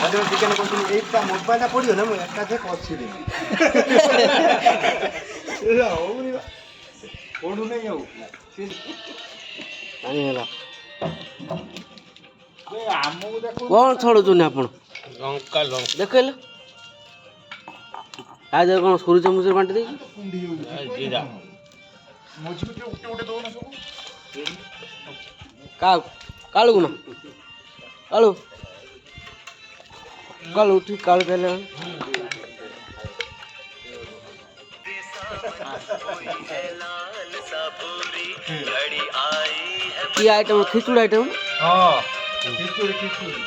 chicken କରୁଥିଲି ଏଇଟା ମୋବାଇଲଟା ପଡ଼ିବ ନା ମୁଁ ଏକାଥରେ କଷିଦେବି ହଉନି ପଡ଼ୁନାହିଁ ଆଉ ପାଣି ହେଲା ଆମକୁ ଦେଖ କ'ଣ ଛଡ଼ଉଛନ୍ତି ଆପଣ ଲଙ୍କା ଦେଖେଇଲେ ତା ଦେହରେ କ'ଣ ସୋରିଷ ମୁରିଷ ବାଣ୍ଟି ଦେଇକି ଜିରା ମଝିରେ ଗୋଟେ ଗୋଟେ ଦଉନ ସବୁ କାଳୁକୁ ନା କାଳୁ କାଳୁ ଠିକ କାଳୁ ଦେଲେ কি আইটেম খিচুড়ি আইটেম ହଁ ଖିଚୁଡ଼ି ଖିଚୁଡ଼ି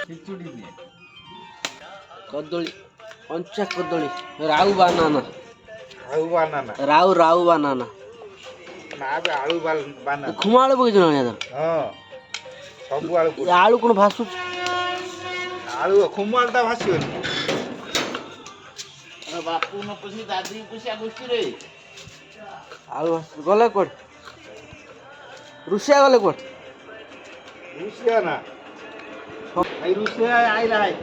ଖିଚୁଡ଼ି নিয়ে କଦଳୀ କଞ୍ଚା କଦଳୀ ରାଉ ବାନାନା ଆଳୁ ବାନାନା ରାଉ ବାନାନା ନା ବେ ଆଳୁ ବାନାନା ଖୁମା ଆଳୁ ପକେଇଛ ନା ହଁ ସବୁ ଆଳୁ ଆଳୁ କ'ଣ ଭାସୁଛି ଆଳୁ ଖୁମ ଆଳୁଟା ଭାସିବନି ବାପୁ ନ ପୁଷି ଦାଦି ପୁଷିଆ ଗୋଷ୍ଠୀରେ ଆଳୁ ଭାସୁଛି ଗଲେ କୁଆଡ଼େ ରୁଷିଆ ଗଲେ କୁଆଡ଼େ ରୁଷିଆ ନା ଭାଇ ରୁଷିଆ ଆଇଲା ଭାଇ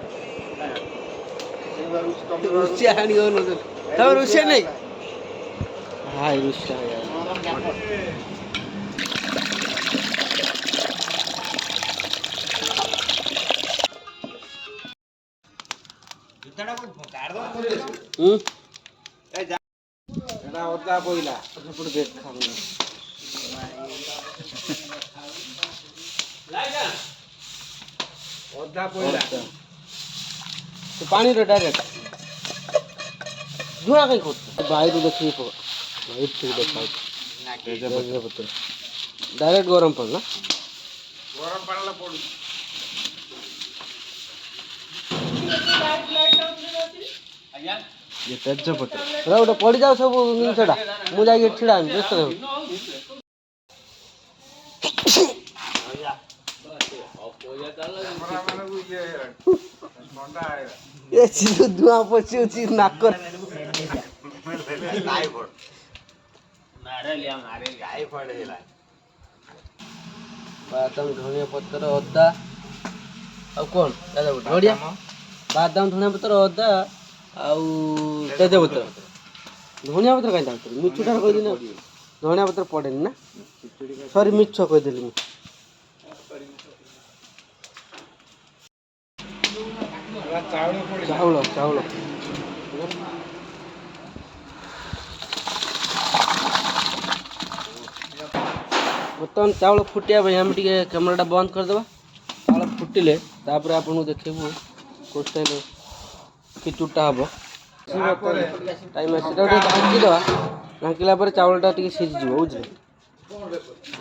ରୁଷିଆ ଆଣି ତମେ ରୁଷିଆ ନାଇଁ ହାଇ ରୁଷିଆ এটা ଅଦା ପଇଲା ଅଦା ପଇଲା ପାଣିରେ ଡାଇରେକ୍ଟ ଧୂଆଁ କାହିଁ କରୁଛୁ ବାଇରୁ ଦେଖିକି ପକା ବାଇରୁ ଠିକ ଦେଖାଉଛି ଡାଇରେକ୍ଟ ଗରମ ପାଣି ନା ଗରମ ପାଣିଲା ପଡୁଛି ତେଜପତ୍ର ଗୋଟେ ପଡ଼ିଯାଉ ସବୁ ଜିନିଷଟା ମୁଁ ଯାଇକି ଛିଡ଼ା ହେବି ବ୍ୟସ୍ତ ରହିବି ଏ ଧୂଆଁ ପଶିଉଛି ନାକରେ ବାଦାମ ଧନିଆ ପତ୍ର ଅଦା ଆଉ କ'ଣ ନଡ଼ିଆ ବାଦାମ ଧନିଆ ପତ୍ର ଅଦା ଆଉ ତେଜପତ୍ର ଧନିଆ ପତ୍ର କାହିଁ ତାକୁ ମିଛଟାରେ କହିଦେଲି ଧନିଆ ପତ୍ର ପଡ଼େନି ନା ସରି ମିଛ କହିଦେଲି ମୁଁ ଚାଉଳ ବର୍ତ୍ତମାନ ଚାଉଳ ଫୁଟିବା ପାଇଁ ଆମେ ଟିକେ କ୍ୟାମେରାଟା ବନ୍ଦ କରିଦେବା ଚାଉଳ ଫୁଟିଲେ ତାପରେ ଆପଣଙ୍କୁ ଦେଖେଇବୁ କେଉଁ ଷ୍ଟାଇଲ୍ ଖିଚୁଡ଼ିଟା ହେବ ଟାଇମ୍ ଆସି ସେଟା ଟିକେ ଢାଙ୍କିଦେବା ଢାଙ୍କିଲା ପରେ ଚାଉଳଟା ଟିକେ ସିଝିଯିବ ବୁଝିଲେ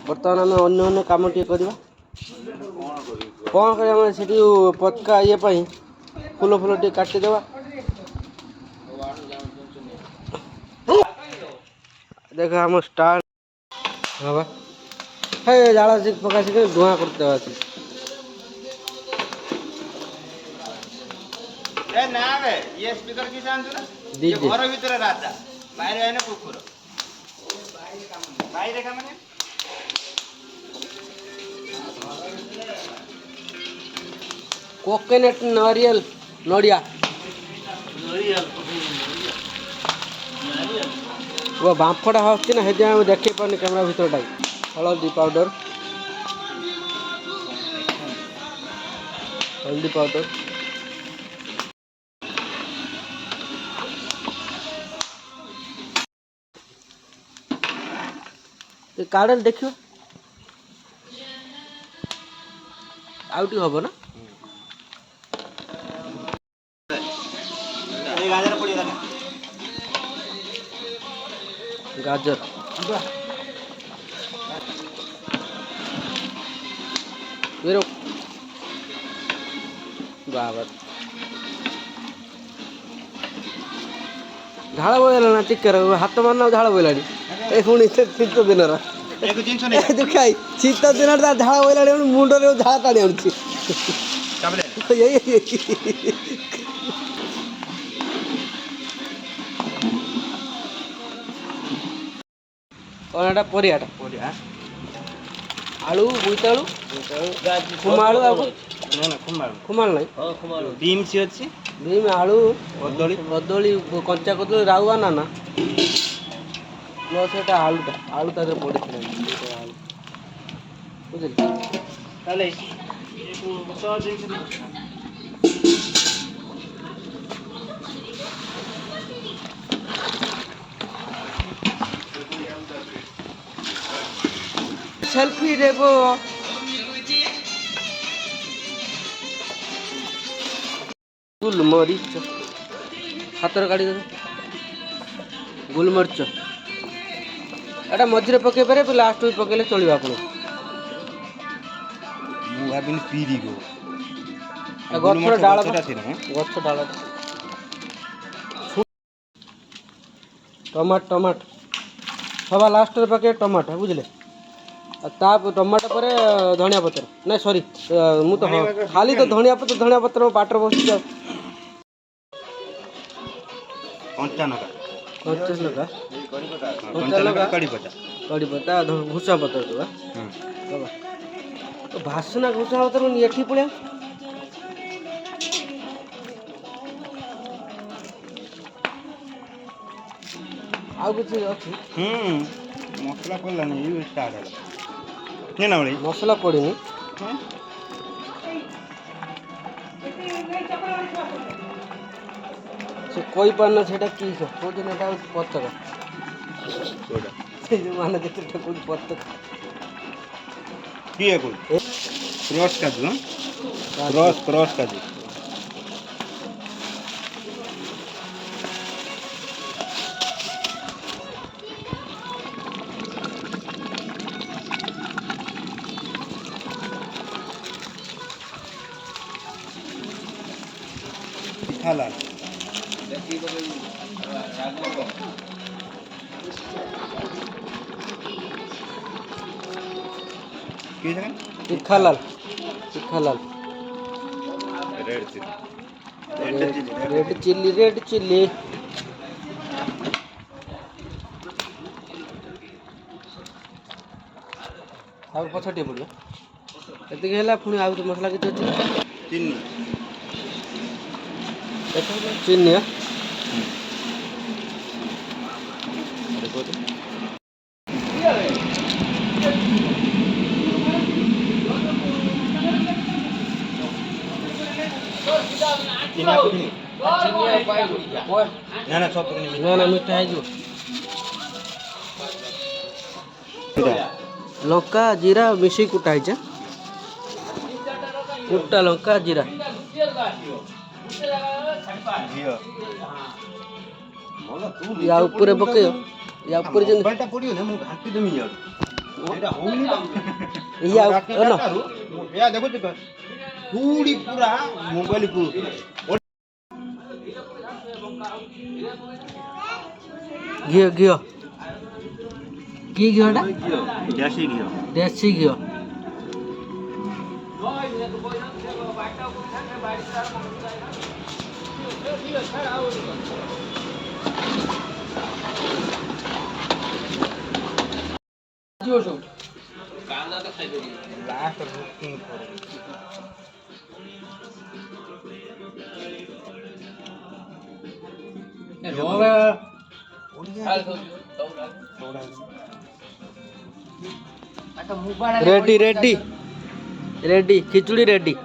ବର୍ତ୍ତମାନ ଆମେ ଅନ୍ୟ କାମ ଟିକେ କରିବା କ'ଣ କରିବା ଆମେ ସେଠି ପତକା ଇଏ ପାଇଁ ଫୁଲ ଟିକେ କାଟିଦେବା ଦେଖ ଆମ ଷ୍ଟାର୍ଟ ହବା ହେ ଜାଳ ପକା ଶିଖେ ଧୂଆଁ କରିଦେବା ଅଛି ନା ବେ ଇଏ ସ୍ପିକର କି ଜାଣିଛୁ ନା ଘର ଭିତରେ ରାଜା বাইরে আইনে কুকুর বাইরে কামনে କୋକୋନଟ୍ ନାରିୟଲ ନଡ଼ିଆ ବାମ୍ଫଟା ଆସୁଛି ନା ସେଥିପାଇଁ ଆମେ ଦେଖେଇ ପାରୁନି କ୍ୟାମେରା ଭିତରଟା ହଳଦୀ ପାଉଡ଼ର କାଢ଼େଲ ଦେଖିବ ଆଉ ଟିକେ ହବ ନା ଗାଜର ବାବା ଝାଳ ବୋଇଲା ନା ଟିକେ ହାତ ମାରିନା ଝାଳ ବୋଇଲାଣି ଏ ପୁଣି ଶୀତ ଦିନର ଖାଇ ଶୀତ ଦିନରେ ତା ଝାଳ ବୋଇଲାଣି ମୁଣ୍ଡରେ ଝାଳ ଟାଣି ଆଣୁଛି କ'ଣ ଏଟା ପରିବାଟା ଆଳୁ ବୋଇତାଳୁ ଖୁମା ଆଳୁ ଆଉ ନା ନା କୁମାର ଖୁମାଳ ନାହିଁ ବିମ୍ସ ଅଛି ବିମ୍ ଆଳୁ କଦଳୀ କଦଳୀ କଞ୍ଚା କଦଳୀ ରାଉଆ ନା ପ୍ଲସ୍ ଏଇଟା ଆଳୁଟା ଆଳୁ ତା ଦେହରେ ପଡ଼ିଥିଲା ଆଳୁ ବୁଝିଲେ ତାହେଲେ ବୁଟ ଦେଇକି ସେଲ୍ଫି ନେବ ଗୋଲମରିଚ ହାତରେ କାଢ଼ିଦେବେ ଗୋଲମରିଚ ଏଇଟା ମଝିରେ ପକେଇ ପାରିବେ ଲାଷ୍ଟ ବି ପକେଇଲେ ଚଳିବ ଆପଣ ମୁଁ ଭାବିନି ପିରିବ ଗଛର ଡାଳ ଗଛ ଡାଳ ଟମାଟୋ ସବା ଲାଷ୍ଟରେ ପକେଇବେ ଟମାଟୋ ବୁଝିଲେ ଆଉ ତା ଟମାଟୋ ପରେ ଧନିଆ ପତ୍ର ନାଇଁ ସରି ମୁଁ ତ ଖାଲି ତ ଧନିଆ ପତ୍ର ବାଟରେ ବସୁଛି ଆଉ କଞ୍ଚା ଲଙ୍କା କଢ଼ିପତ୍ତା ଭୂଷା ପତ୍ର ଦେବା ଭାସନା ଭୂଷା ପତ୍ର ଏଠି ପଳେଆ ଆଉ କିଛି ଅଛି ମସଲା ପଡ଼ିଲାନି ଷ୍ଟାର୍ଟ ହେଲା ନା ମସଲା ପଡ଼ିନି ସେ କହିପାରୁନ ସେଇଟା କି କହୁଛନ୍ତି ଏଇଟା ହେଉଛି ପତକା ସେ ଯେଉଁ ମାନେ ଯେତେ କହୁଛି ପତକା କିଏ କହୁଛି କ୍ରସ୍ କାଜୁ କ୍ରସ୍ କାଜୁ ହେଲା ତିଖାଲାଲ ରେଡ୍ ଚିଲ୍ଲି ଆଉ ପଛ ଟିକେ ପଡ଼ିବ ଏତିକି ହେଲା ପୁଣି ଆଉ ମସଲା କିଛି ଅଛି ଚିନି ନା ମିଠା ହେଇଯିବ ଲଙ୍କା ଜିରା ମିଶେଇ କୁଟା ହେଇଛି କୁଟା ଲଙ୍କା ଜିରା ୟା ଉପରେ ପକେଇବ ୟା ଉପରେ ଯେମିତି ପଡ଼ିବ ନା ମୁଁ ଘାଣ୍ଟି ଦେମି ଏଇଟା ହଉନି ଦେଖୁଛୁ ପୁଡ଼ି ପୁରା ମୋବାଇଲକୁ ଘିଅ କି ଘିଅଟା ଦେଶୀ ଘିଅ ରେଡି ଖିଚୁଡ଼ି ରେଡି